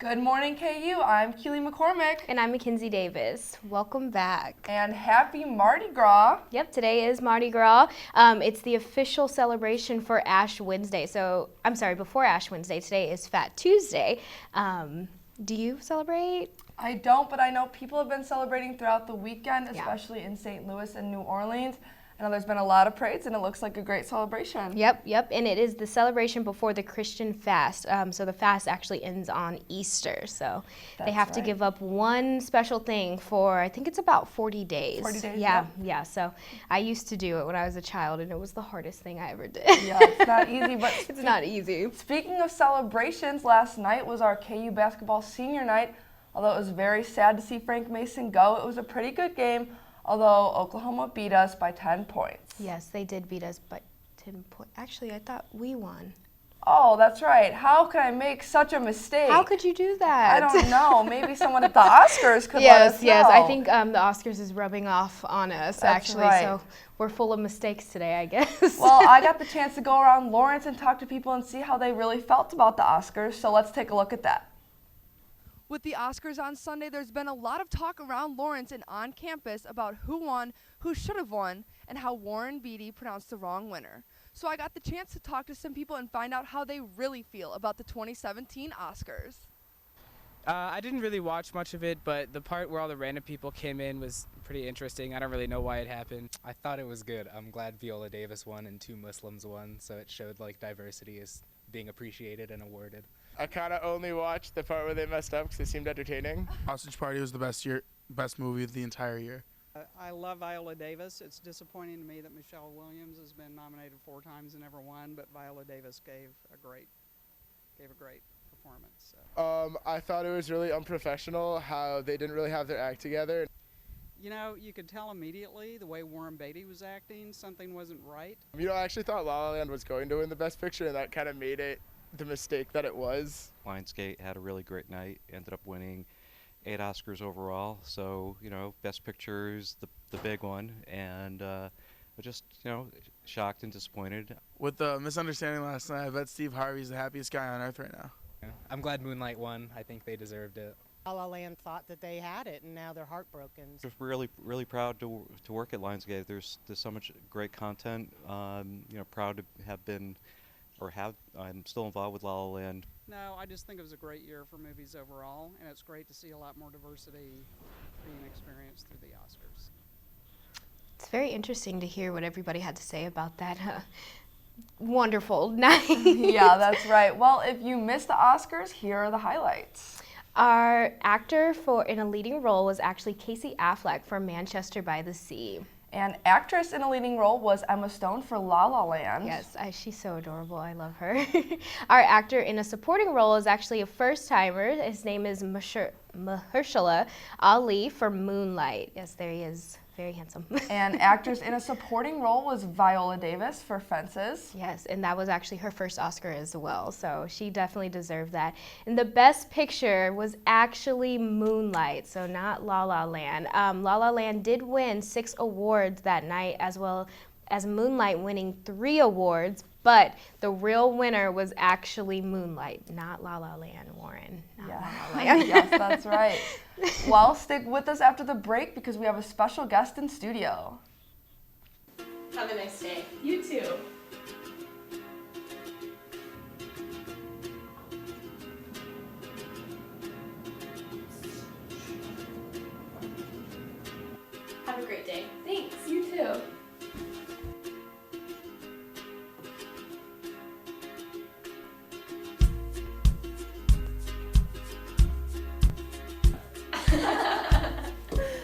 Good morning, KU. I'm Keely McCormick. And I'm Mackenzie Davis. Welcome back. And happy Mardi Gras. Yep, today is Mardi Gras. It's the official celebration for Ash Wednesday. Before Ash Wednesday. Today is Fat Tuesday. Do you celebrate? I don't, but I know people have been celebrating throughout the weekend, especially in St. Louis and New Orleans. I know there's been a lot of parades, and it looks like a great celebration. Yep, and it is the celebration before the Christian fast. So the fast actually ends on Easter. So they have to give up one special thing for, I think it's about 40 days. 40 days, yeah. So I used to do it when I was a child, and it was the hardest thing I ever did. Yeah, it's not easy, but it's not easy. Speaking of celebrations, last night was our KU basketball senior night. Although it was very sad to see Frank Mason go, it was a pretty good game. Although Oklahoma beat us by 10 points. Yes, they did beat us by 10 points. Actually, I thought we won. Oh, that's right. How could I make such a mistake? How could you do that? I don't know. Maybe someone at the Oscars could let us know. Yes, I think the Oscars is rubbing off on us, actually. Right. So we're full of mistakes today, I guess. Well, I got the chance to go around Lawrence and talk to people and see how they really felt about the Oscars. So let's take a look at that. With the Oscars on Sunday, there's been a lot of talk around Lawrence and on campus about who won, who should have won, and how Warren Beatty pronounced the wrong winner. So I got the chance to talk to some people and find out how they really feel about the 2017 Oscars. I didn't really watch much of it, but the part where all the random people came in was pretty interesting. I don't really know why it happened. I thought it was good. I'm glad Viola Davis won and 2 Muslims won, so it showed like diversity is being appreciated and awarded. I kind of only watched the part where they messed up because it seemed entertaining. Sausage Party was the best movie of the entire year. I love Viola Davis. It's disappointing to me that Michelle Williams has been nominated 4 times and never won, but Viola Davis gave a great performance. So. I thought it was really unprofessional how they didn't really have their act together. You know, you could tell immediately the way Warren Beatty was acting, something wasn't right. You know, I actually thought La La Land was going to win the Best Picture, and that kind of made it the mistake that it was. Lionsgate had a really great night, ended up winning 8 Oscars overall, so, you know, Best Picture is the big one, and just, you know, shocked and disappointed. With the misunderstanding last night, I bet Steve Harvey's the happiest guy on earth right now. Yeah. I'm glad Moonlight won. I think they deserved it. La La Land thought that they had it, and now they're heartbroken. Just really proud to work at Lionsgate. There's so much great content. You know, proud to have been, I'm still involved with La La Land. No, I just think it was a great year for movies overall, and it's great to see a lot more diversity being experienced through the Oscars. It's very interesting to hear what everybody had to say about that wonderful night. Yeah, that's right. Well, if you missed the Oscars, here are the highlights. Our actor in a leading role was actually Casey Affleck for Manchester by the Sea. And actress in a leading role was Emma Stone for La La Land. Yes, she's so adorable. I love her. Our actor in a supporting role is actually a first-timer. His name is Mahershala Ali for Moonlight. Yes, there he is. Very handsome. And actress in a supporting role was Viola Davis for Fences. Yes, and that was actually her first Oscar as well, so she definitely deserved that. And the best picture was actually Moonlight, so not La La Land. La La Land did win 6 awards that night, as well as Moonlight winning 3 awards, but the real winner was actually Moonlight, not La La Land, Warren. Not La La Land. Yes, that's right. Well, stick with us after the break because we have a special guest in studio. Have a nice day. You too. Have a great day. Thanks. You too.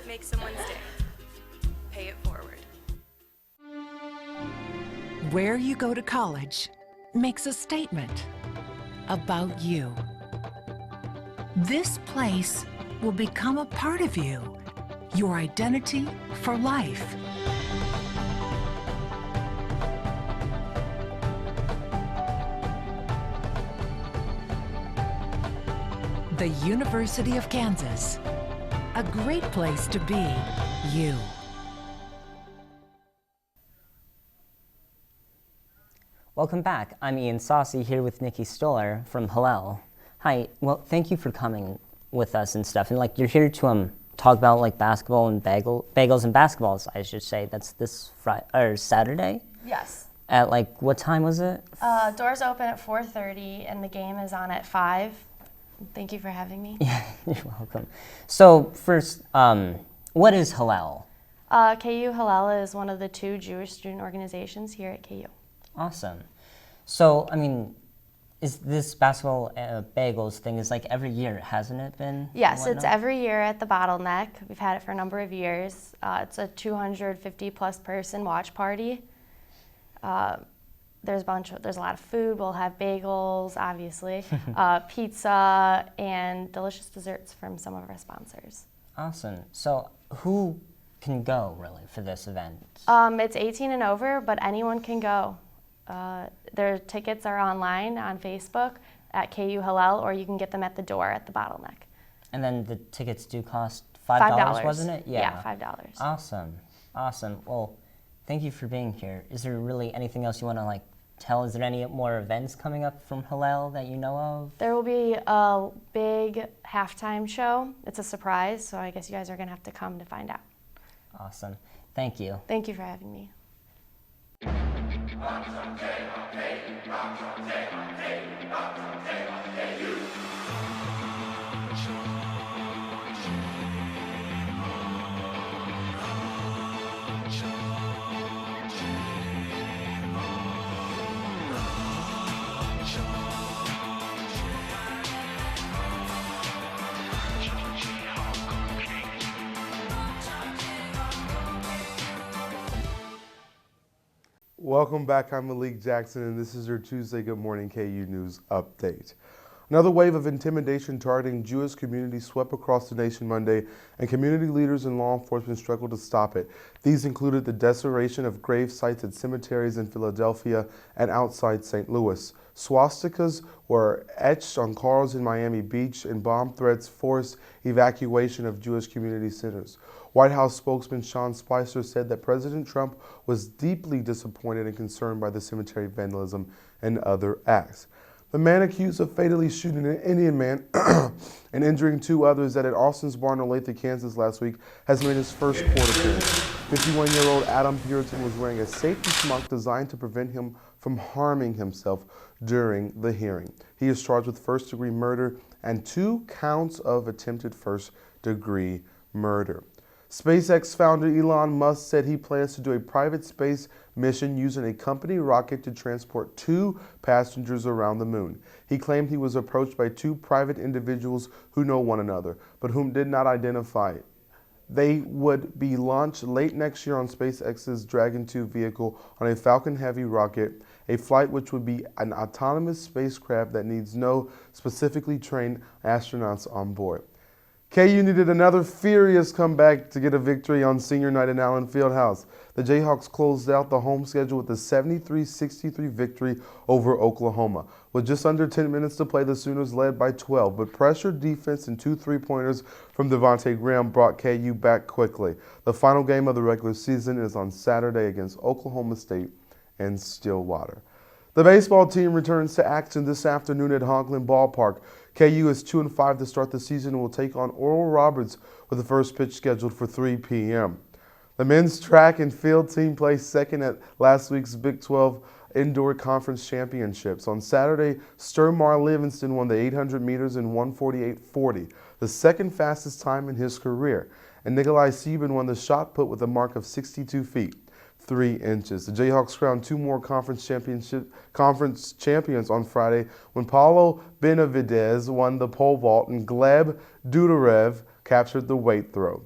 Make someone's day. Pay it forward. Where you go to college makes a statement about you. This place will become a part of you, your identity for life. The University of Kansas. A great place to be you. Welcome back. I'm Ian Saucy here with Nicki Stoller from Hillel. Hi. Well, thank you for coming with us and stuff. And like, you're here to talk about like basketball and bagels and basketballs, I should say. That's this Friday or Saturday. Yes. At like, what time was it? Doors open at 4:30 and the game is on at 5. Thank you for having me. Yeah, you're welcome. So first, what is Hillel? KU Hillel is one of the 2 Jewish student organizations here at KU. Awesome. So, I mean, is this basketball bagels thing is like every year, hasn't it been? Yes, it's every year at the Bottleneck. We've had it for a number of years. It's a 250 plus person watch party. There's a lot of food. We'll have bagels, obviously, pizza, and delicious desserts from some of our sponsors. Awesome. So who can go, really, for this event? It's 18 and over, but anyone can go. Their tickets are online on Facebook at KU Hillel, or you can get them at the door at the Bottleneck. And then the tickets do cost $5, wasn't it? Yeah, $5. Awesome. Awesome. Well, thank you for being here. Is there really anything else you want to like tell? Is there any more events coming up from Hillel that you know of? There will be a big halftime show. It's a surprise, so I guess you guys are going to have to come to find out. Awesome. Thank you. Thank you for having me. Welcome back. I'm Malik Jackson, and this is your Tuesday Good Morning KU News Update. Another wave of intimidation targeting Jewish communities swept across the nation Monday, and community leaders and law enforcement struggled to stop it. These included the desecration of grave sites at cemeteries in Philadelphia and outside St. Louis. Swastikas were etched on cars in Miami Beach, and bomb threats forced evacuation of Jewish community centers. White House spokesman Sean Spicer said that President Trump was deeply disappointed and concerned by the cemetery vandalism and other acts. The man accused of fatally shooting an Indian man and injuring 2 others at Austin's bar in Olathe, Kansas last week has made his first court appearance. 51-year-old Adam Puritan was wearing a safety smock designed to prevent him from harming himself during the hearing. He is charged with first-degree murder and 2 counts of attempted first-degree murder. SpaceX founder Elon Musk said he plans to do a private space mission using a company rocket to transport 2 passengers around the moon. He claimed he was approached by 2 private individuals who know one another, but whom did not identify. They would be launched late next year on SpaceX's Dragon 2 vehicle on a Falcon Heavy rocket, a flight which would be an autonomous spacecraft that needs no specifically trained astronauts on board. KU needed another furious comeback to get a victory on senior night in Allen Fieldhouse. The Jayhawks closed out the home schedule with a 73-63 victory over Oklahoma. With just under 10 minutes to play, the Sooners led by 12, but pressured defense and 2 3-pointers from Devontae Graham brought KU back quickly. The final game of the regular season is on Saturday against Oklahoma State in Stillwater. The baseball team returns to action this afternoon at Honkland Ballpark. KU is 2-5 to start the season and will take on Oral Roberts with the first pitch scheduled for 3 p.m. The men's track and field team placed second at last week's Big 12 Indoor Conference Championships. On Saturday, Sturmar Livingston won the 800 meters in 1:48.40, the second fastest time in his career. And Nikolai Sieben won the shot put with a mark of 62 feet. 3 inches. The Jayhawks crowned 2 more conference champions on Friday when Paulo Benavidez won the pole vault and Gleb Dudarev captured the weight throw.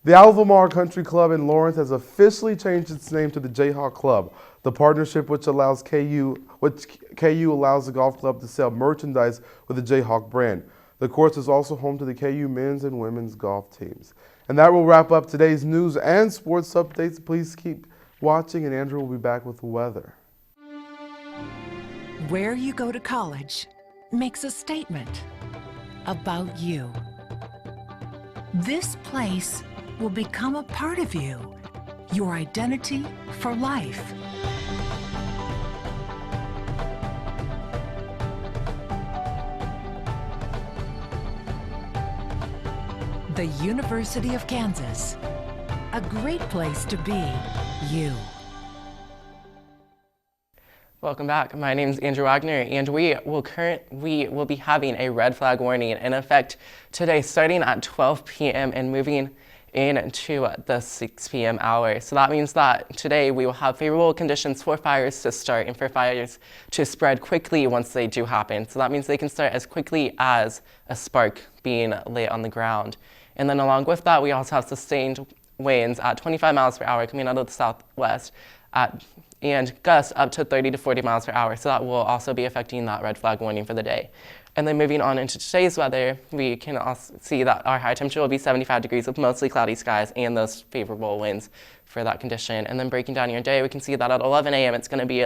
The Alvamar Country Club in Lawrence has officially changed its name to the Jayhawk Club. The partnership which KU allows the golf club to sell merchandise with the Jayhawk brand. The course is also home to the KU men's and women's golf teams. And that will wrap up today's news and sports updates. Please keep watching, and Andrew will be back with the weather. Where you go to college makes a statement about you. This place will become a part of you, your identity for life. The University of Kansas. A great place to be you. Welcome back. My name is Andrew Wagner, and we will be having a red flag warning in effect today, starting at 12 p.m. and moving into the 6 p.m. hour. So that means that today we will have favorable conditions for fires to start and for fires to spread quickly once they do happen. So that means they can start as quickly as a spark being lit on the ground. And then along with that, we also have sustained winds at 25 miles per hour coming out of the southwest and gusts up to 30 to 40 miles per hour. So that will also be affecting that red flag warning for the day. And then moving on into today's weather, we can also see that our high temperature will be 75 degrees with mostly cloudy skies and those favorable winds for that condition. And then breaking down your day, we can see that at 11 a.m. it's going to be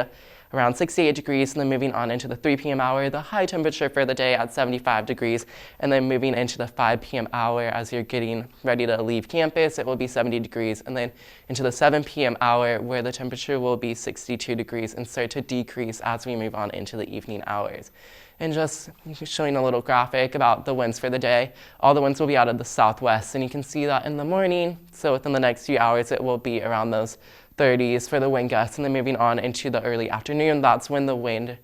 around 68 degrees, and then moving on into the 3 p.m. hour, the high temperature for the day at 75 degrees, and then moving into the 5 p.m. hour as you're getting ready to leave campus, it will be 70 degrees, and then into the 7 p.m. hour where the temperature will be 62 degrees and start to decrease as we move on into the evening hours. And just showing a little graphic about the winds for the day. All the winds will be out of the southwest, and you can see that in the morning, so within the next few hours it will be around those 30s for the wind gusts, and then moving on into the early afternoon, that's when the wind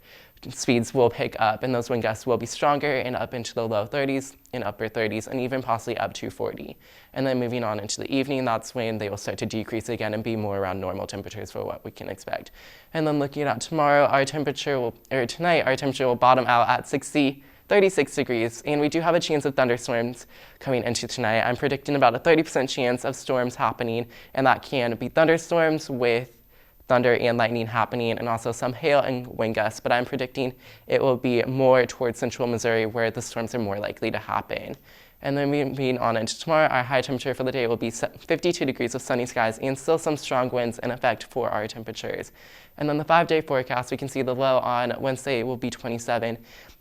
speeds will pick up, and those wind gusts will be stronger and up into the low 30s and upper 30s, and even possibly up to 40. And then moving on into the evening, that's when they will start to decrease again and be more around normal temperatures for what we can expect. And then looking at tomorrow, tonight, our temperature will bottom out at 36 degrees, and we do have a chance of thunderstorms coming into tonight. I'm predicting about a 30% chance of storms happening, and that can be thunderstorms with thunder and lightning happening, and also some hail and wind gusts, but I'm predicting it will be more towards central Missouri where the storms are more likely to happen. And then moving on into tomorrow, our high temperature for the day will be 52 degrees with sunny skies and still some strong winds in effect for our temperatures. And then the 5-day forecast, we can see the low on Wednesday will be 27.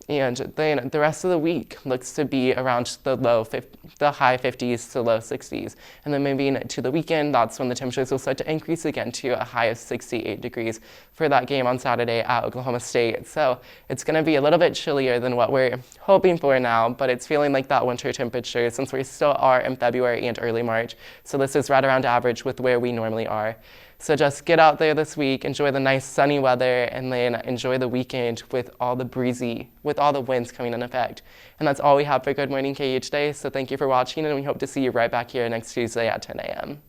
And then the rest of the week looks to be around the high 50s to low 60s. And then moving to the weekend, that's when the temperatures will start to increase again to a high of 68 degrees for that game on Saturday at Oklahoma State. So it's going to be a little bit chillier than what we're hoping for now, but it's feeling like that winter temperature since we still are in February and early March. So this is right around average with where we normally are. So just get out there this week, enjoy the nice sunny weather, and then enjoy the weekend with all the winds coming in effect. And that's all we have for Good Morning KU today. So thank you for watching, and we hope to see you right back here next Tuesday at 10 a.m.